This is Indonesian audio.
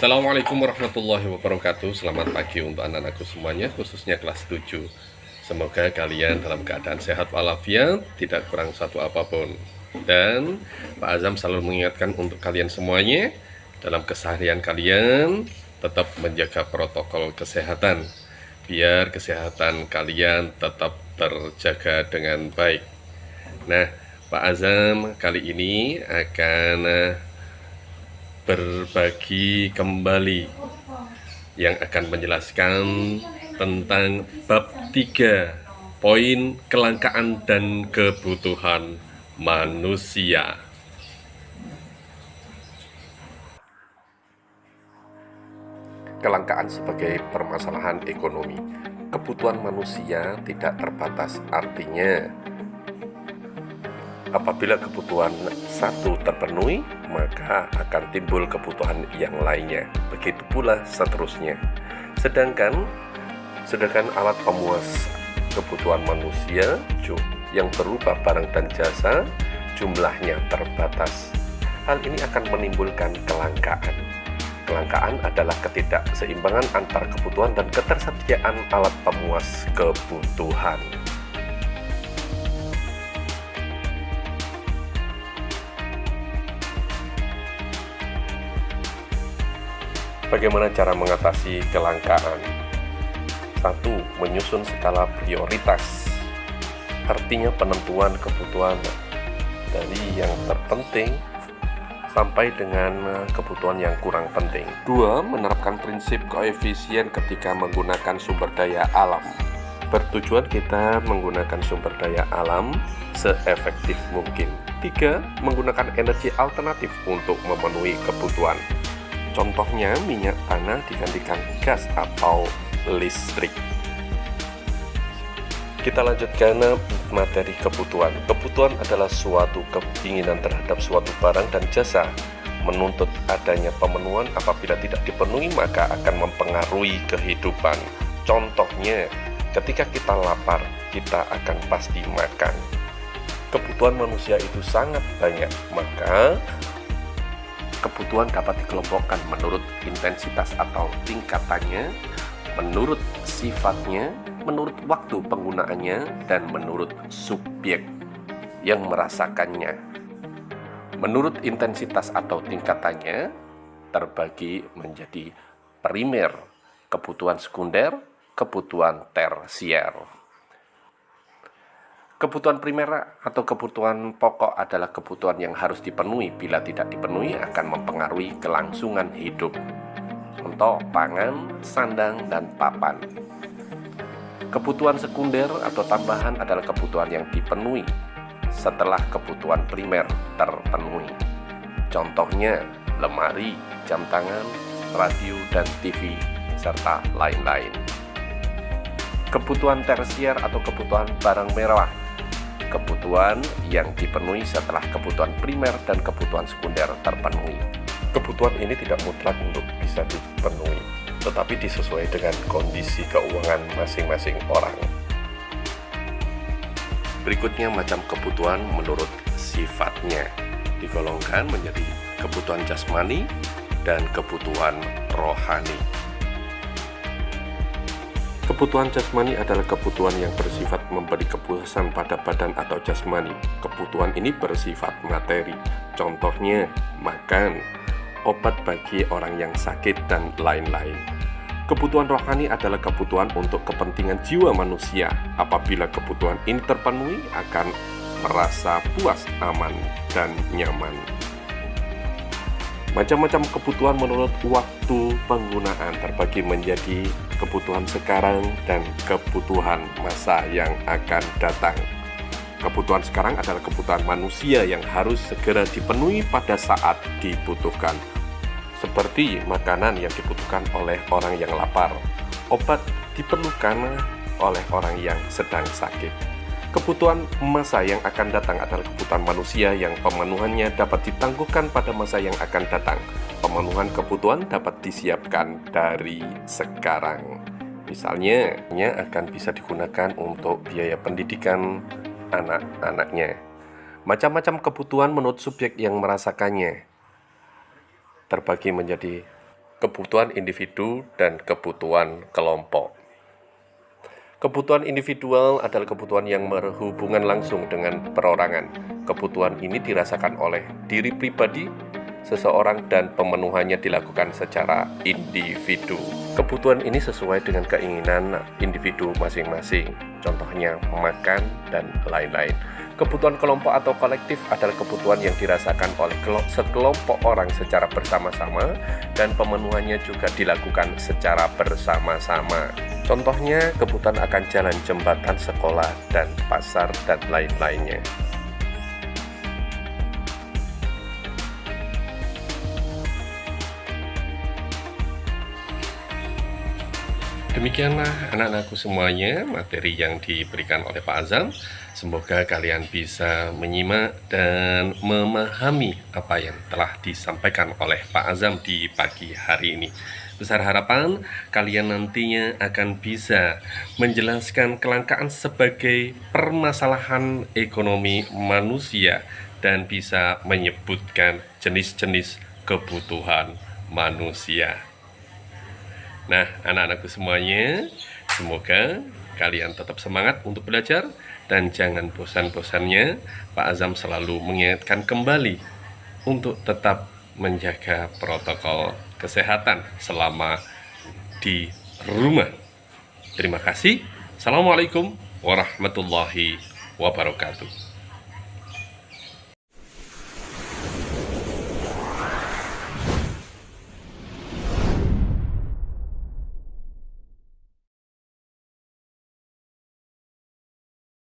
Assalamualaikum warahmatullahi wabarakatuh. Selamat pagi untuk anak-anakku semuanya, khususnya kelas 7. Semoga kalian dalam keadaan sehat walafiat, tidak kurang satu apapun. Dan Pak Azam selalu mengingatkan untuk kalian semuanya, dalam keseharian kalian tetap menjaga protokol kesehatan, biar kesehatan kalian tetap terjaga dengan baik. Nah, Pak Azam kali ini akan berbagi kembali yang akan menjelaskan tentang bab 3, poin kelangkaan dan kebutuhan manusia. Kelangkaan sebagai permasalahan ekonomi. Kebutuhan manusia tidak terbatas, artinya apabila kebutuhan satu terpenuhi, maka akan timbul kebutuhan yang lainnya. Begitu pula seterusnya. Sedangkan alat pemuas kebutuhan manusia yang berupa barang dan jasa jumlahnya terbatas. Hal ini akan menimbulkan kelangkaan. Kelangkaan adalah ketidakseimbangan antar kebutuhan dan ketersediaan alat pemuas kebutuhan. Bagaimana cara mengatasi kelangkaan? 1. Menyusun skala prioritas. Artinya penentuan kebutuhan dari yang terpenting sampai dengan kebutuhan yang kurang penting. 2. Menerapkan prinsip koefisien ketika menggunakan sumber daya alam. Bertujuan kita menggunakan sumber daya alam seefektif mungkin. 3. Menggunakan energi alternatif untuk memenuhi kebutuhan. Contohnya minyak tanah digantikan gas atau listrik. Kita lanjutkan materi kebutuhan. Kebutuhan adalah suatu keinginan terhadap suatu barang dan jasa. Menuntut adanya pemenuhan, apabila tidak dipenuhi maka akan mempengaruhi kehidupan. Contohnya, ketika kita lapar, kita akan pasti makan. Kebutuhan manusia itu sangat banyak, maka kebutuhan dapat dikelompokkan menurut intensitas atau tingkatannya, menurut sifatnya, menurut waktu penggunaannya, dan menurut subjek yang merasakannya. Menurut intensitas atau tingkatannya terbagi menjadi primer, kebutuhan sekunder, kebutuhan tersier. Kebutuhan primer atau kebutuhan pokok adalah kebutuhan yang harus dipenuhi. Bila tidak dipenuhi akan mempengaruhi kelangsungan hidup. Contoh, pangan, sandang, dan papan. Kebutuhan sekunder atau tambahan adalah kebutuhan yang dipenuhi setelah kebutuhan primer terpenuhi. Contohnya, lemari, jam tangan, radio, dan TV, serta lain-lain. Kebutuhan tersier atau kebutuhan barang mewah, kebutuhan yang dipenuhi setelah kebutuhan primer dan kebutuhan sekunder terpenuhi. Kebutuhan ini tidak mutlak untuk bisa dipenuhi, tetapi disesuaikan dengan kondisi keuangan masing-masing orang. Berikutnya macam kebutuhan menurut sifatnya, digolongkan menjadi kebutuhan jasmani dan kebutuhan rohani. Kebutuhan jasmani adalah kebutuhan yang bersifat memberi kepuasan pada badan atau jasmani. Kebutuhan ini bersifat materi. Contohnya, makan, obat bagi orang yang sakit, dan lain-lain. Kebutuhan rohani adalah kebutuhan untuk kepentingan jiwa manusia. Apabila kebutuhan ini terpenuhi, akan merasa puas, aman, dan nyaman. Macam-macam kebutuhan menurut waktu penggunaan terbagi menjadi kebutuhan sekarang dan kebutuhan masa yang akan datang. Kebutuhan sekarang adalah kebutuhan manusia yang harus segera dipenuhi pada saat dibutuhkan, seperti makanan yang dibutuhkan oleh orang yang lapar, obat diperlukan oleh orang yang sedang sakit. Kebutuhan masa yang akan datang adalah kebutuhan manusia yang pemenuhannya dapat ditangguhkan pada masa yang akan datang. Pemenuhan kebutuhan dapat disiapkan dari sekarang. Misalnya, akan bisa digunakan untuk biaya pendidikan anak-anaknya. Macam-macam kebutuhan menurut subjek yang merasakannya terbagi menjadi kebutuhan individu dan kebutuhan kelompok. Kebutuhan individual adalah kebutuhan yang berhubungan langsung dengan perorangan. Kebutuhan ini dirasakan oleh diri pribadi, seseorang, dan pemenuhannya dilakukan secara individu. Kebutuhan ini sesuai dengan keinginan individu masing-masing, contohnya makan dan lain-lain. Kebutuhan kelompok atau kolektif adalah kebutuhan yang dirasakan oleh sekelompok orang secara bersama-sama dan pemenuhannya juga dilakukan secara bersama-sama. Contohnya kebutuhan akan jalan, jembatan, sekolah, dan pasar, dan lain-lainnya. Demikianlah anak-anakku semuanya materi yang diberikan oleh Pak Azam. Semoga kalian bisa menyimak dan memahami apa yang telah disampaikan oleh Pak Azam di pagi hari ini. Besar harapan kalian nantinya akan bisa menjelaskan kelangkaan sebagai permasalahan ekonomi manusia dan bisa menyebutkan jenis-jenis kebutuhan manusia. Nah, anak-anakku semuanya, semoga kalian tetap semangat untuk belajar dan jangan bosan-bosannya. Pak Azam selalu mengingatkan kembali untuk tetap menjaga protokol kesehatan selama di rumah. Terima kasih. Assalamualaikum warahmatullahi wabarakatuh.